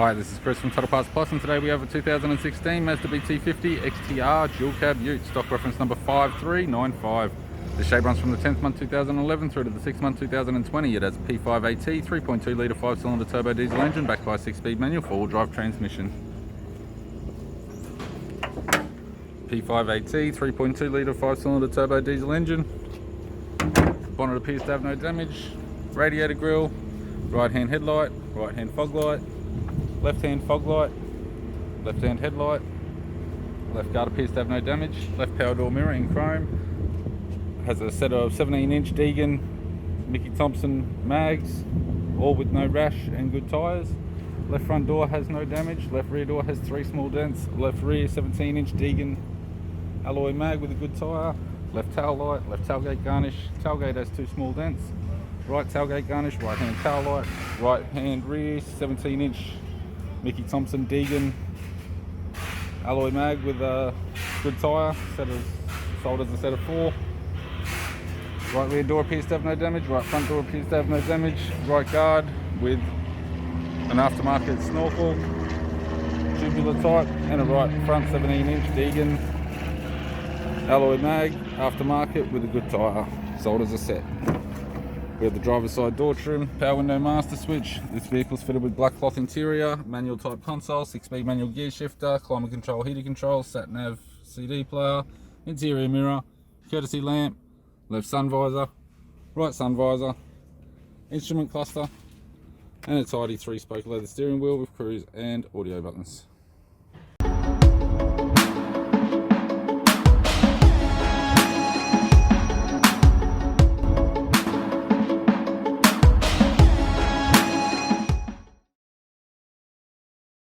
Hi, this is Chris from Total Parts Plus, and today we have a 2016 Mazda BT50 XTR dual cab ute, stock reference number 5395. The shape runs from the 10th month 2011 through to the 6th month 2020. It has a P5AT 3.2 litre 5-cylinder turbo diesel engine backed by a 6-speed manual 4-wheel drive transmission. P5AT 3.2 litre 5-cylinder turbo diesel engine. Bonnet appears to have no damage. Radiator grille, right hand headlight, right hand fog light, left hand fog light, left hand headlight, left guard appears to have no damage, left power door mirror in chrome, has a set of 17-inch Deegan Mickey Thompson mags, all with no rash and good tyres. Left front door has no damage, left rear door has 3 small dents, left rear 17-inch Deegan alloy mag with a good tyre, left tail light, left tailgate garnish, tailgate has 2 small dents, right tailgate garnish, right hand tail light, right hand rear 17-inch Mickey Thompson Deegan alloy mag with a good tyre, sold as a set of 4. Right rear door appears to have no damage, right front door appears to have no damage, right guard with an aftermarket snorkel, tubular type, and a right front 17-inch Deegan alloy mag, aftermarket with a good tyre, sold as a set. We have the driver's side door trim, power window master switch. This vehicle is fitted with black cloth interior, manual type console, 6-speed manual gear shifter, climate control, heater control, sat nav CD player, interior mirror, courtesy lamp, left sun visor, right sun visor, instrument cluster, and a tidy 3-spoke leather steering wheel with cruise and audio buttons.